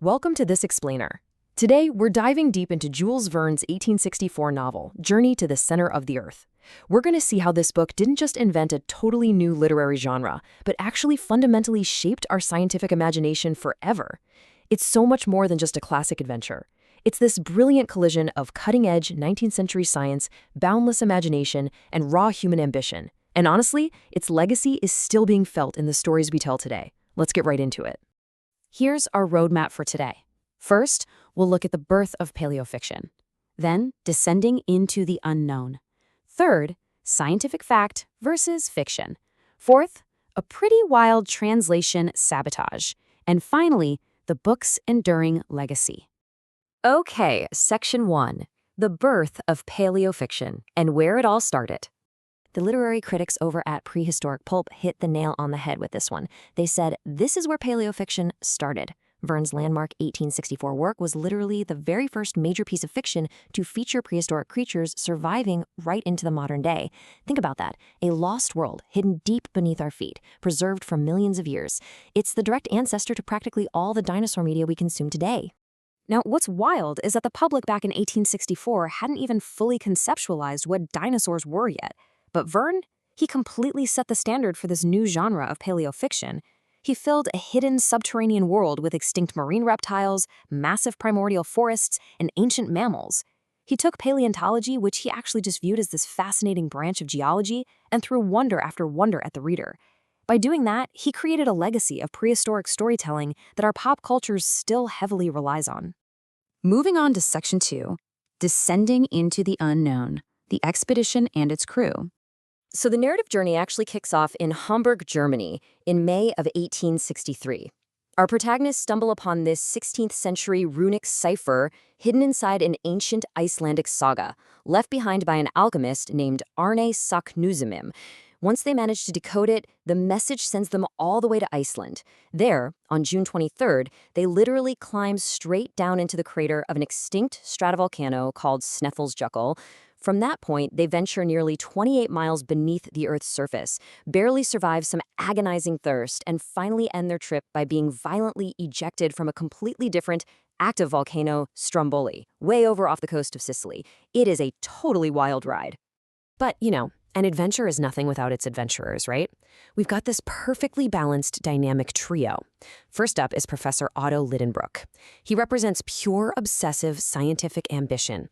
Welcome to This Explainer. Today, we're diving deep into Jules Verne's 1864 novel, Journey to the Center of the Earth. We're going to see how this book didn't just invent a totally new literary genre, but actually fundamentally shaped our scientific imagination forever. It's so much more than just a classic adventure. It's this brilliant collision of cutting-edge 19th century science, boundless imagination, and raw human ambition. And honestly, its legacy is still being felt in the stories we tell today. Let's get right into it. Here's our roadmap for today. First, we'll look at the birth of paleofiction. Then, descending into the unknown. Third, scientific fact versus fiction. Fourth, a pretty wild translation sabotage. And finally, the book's enduring legacy. Okay, Section 1. The birth of paleofiction and where it all started. The literary critics over at Prehistoric Pulp hit the nail on the head with this one. They said, this is where paleofiction started. Verne's landmark 1864 work was literally the very first major piece of fiction to feature prehistoric creatures surviving right into the modern day. Think about that. A lost world hidden deep beneath our feet, preserved for millions of years. It's the direct ancestor to practically all the dinosaur media we consume today. Now, what's wild is that the public back in 1864 hadn't even fully conceptualized what dinosaurs were yet. But Verne, he completely set the standard for this new genre of paleofiction. He filled a hidden subterranean world with extinct marine reptiles, massive primordial forests, and ancient mammals. He took paleontology, which he actually just viewed as this fascinating branch of geology, and threw wonder after wonder at the reader. By doing that, he created a legacy of prehistoric storytelling that our pop culture still heavily relies on. Moving on to Section 2, Descending into the Unknown, the Expedition and its Crew. So the narrative journey actually kicks off in Hamburg, Germany, in May of 1863. Our protagonists stumble upon this 16th century runic cipher hidden inside an ancient Icelandic saga, left behind by an alchemist named Arne Saknussemm. Once they manage to decode it, the message sends them all the way to Iceland. There, on June 23rd, they literally climb straight down into the crater of an extinct stratovolcano called Snæfellsjökull. From that point, they venture nearly 28 miles beneath the Earth's surface, barely survive some agonizing thirst, and finally end their trip by being violently ejected from a completely different, active volcano, Stromboli, way over off the coast of Sicily. It is a totally wild ride. But, an adventure is nothing without its adventurers, right? We've got this perfectly balanced, dynamic trio. First up is Professor Otto Lidenbrock. He represents pure, obsessive, scientific ambition.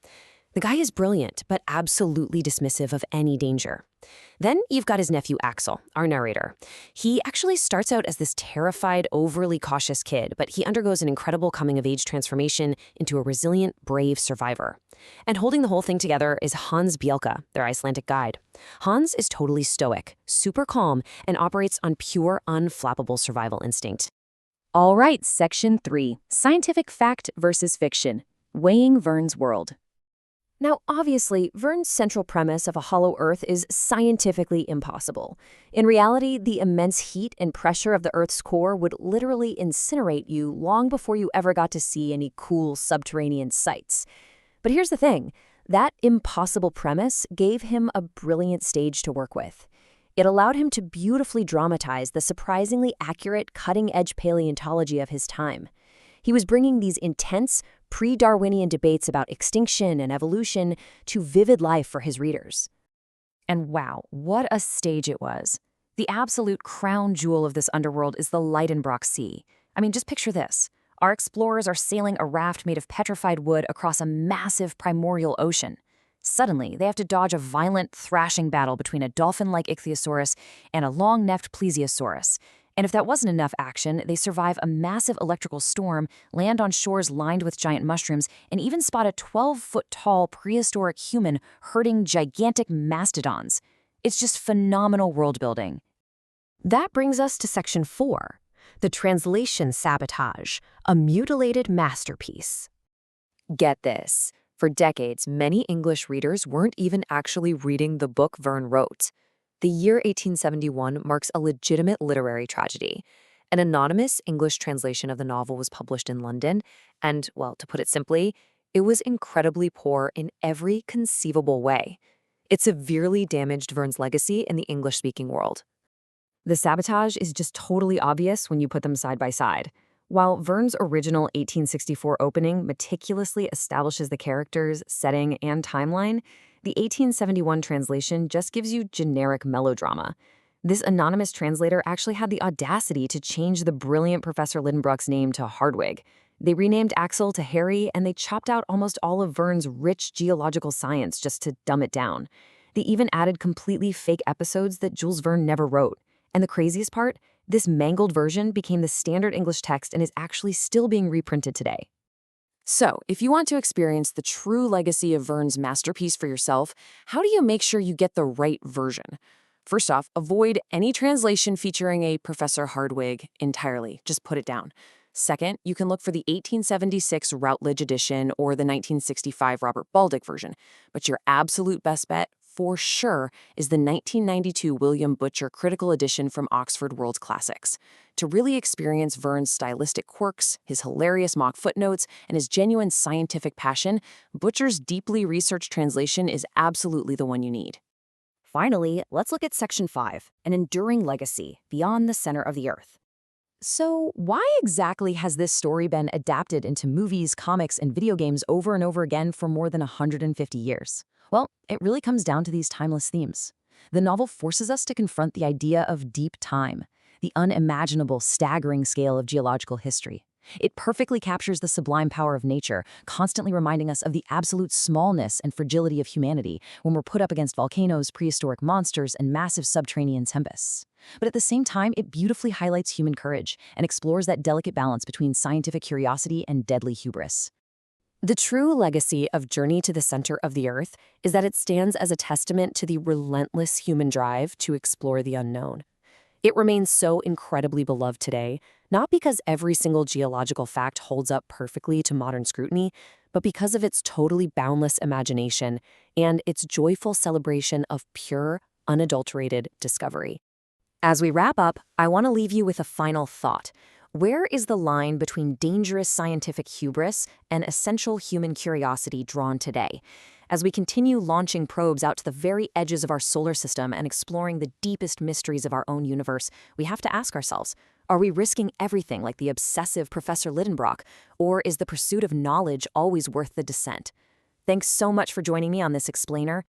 The guy is brilliant, but absolutely dismissive of any danger. Then you've got his nephew Axel, our narrator. He actually starts out as this terrified, overly cautious kid, but he undergoes an incredible coming-of-age transformation into a resilient, brave survivor. And holding the whole thing together is Hans Bielke, their Icelandic guide. Hans is totally stoic, super calm, and operates on pure, unflappable survival instinct. All right, Section 3, Scientific Fact versus Fiction, Weighing Verne's World. Now, obviously, Verne's central premise of a hollow Earth is scientifically impossible. In reality, the immense heat and pressure of the Earth's core would literally incinerate you long before you ever got to see any cool subterranean sights. But here's the thing, that impossible premise gave him a brilliant stage to work with. It allowed him to beautifully dramatize the surprisingly accurate, cutting-edge paleontology of his time. He was bringing these intense, pre-Darwinian debates about extinction and evolution to vivid life for his readers. And wow, what a stage it was. The absolute crown jewel of this underworld is the Lidenbrock Sea. I mean, just picture this. Our explorers are sailing a raft made of petrified wood across a massive primordial ocean. Suddenly, they have to dodge a violent, thrashing battle between a dolphin-like ichthyosaurus and a long-necked plesiosaurus. And if that wasn't enough action, they survive a massive electrical storm, land on shores lined with giant mushrooms, and even spot a 12-foot-tall prehistoric human herding gigantic mastodons. It's just phenomenal world-building. That brings us to Section 4, the translation sabotage, a mutilated masterpiece. Get this. For decades, many English readers weren't even actually reading the book Verne wrote. The year 1871 marks a legitimate literary tragedy. An anonymous English translation of the novel was published in London, and, well, to put it simply, it was incredibly poor in every conceivable way. It severely damaged Verne's legacy in the English-speaking world. The sabotage is just totally obvious when you put them side by side. While Verne's original 1864 opening meticulously establishes the characters, setting, and timeline, the 1871 translation just gives you generic melodrama. This anonymous translator actually had the audacity to change the brilliant Professor Lidenbrock's name to Hardwig. They renamed Axel to Harry, and they chopped out almost all of Verne's rich geological science just to dumb it down. They even added completely fake episodes that Jules Verne never wrote. And the craziest part? This mangled version became the standard English text and is actually still being reprinted today. So, if you want to experience the true legacy of Verne's masterpiece for yourself, how do you make sure you get the right version? First off, avoid any translation featuring a Professor Hardwig entirely. Just put it down. Second, you can look for the 1876 Routledge edition or the 1965 Robert Baldick version. But your absolute best bet, for sure, is the 1992 William Butcher Critical Edition from Oxford World Classics. To really experience Verne's stylistic quirks, his hilarious mock footnotes, and his genuine scientific passion, Butcher's deeply researched translation is absolutely the one you need. Finally, let's look at Section 5, an enduring legacy beyond the center of the Earth. So, why exactly has this story been adapted into movies, comics, and video games over and over again for more than 150 years? Well, it really comes down to these timeless themes. The novel forces us to confront the idea of deep time, the unimaginable, staggering scale of geological history. It perfectly captures the sublime power of nature, constantly reminding us of the absolute smallness and fragility of humanity when we're put up against volcanoes, prehistoric monsters, and massive subterranean tempests. But at the same time, it beautifully highlights human courage and explores that delicate balance between scientific curiosity and deadly hubris. The true legacy of Journey to the Center of the Earth is that it stands as a testament to the relentless human drive to explore the unknown. It remains so incredibly beloved today, not because every single geological fact holds up perfectly to modern scrutiny, but because of its totally boundless imagination and its joyful celebration of pure, unadulterated discovery. As we wrap up, I want to leave you with a final thought. Where is the line between dangerous scientific hubris and essential human curiosity drawn today? As we continue launching probes out to the very edges of our solar system and exploring the deepest mysteries of our own universe, we have to ask ourselves, are we risking everything like the obsessive Professor Lidenbrock, or is the pursuit of knowledge always worth the descent? Thanks so much for joining me on this explainer.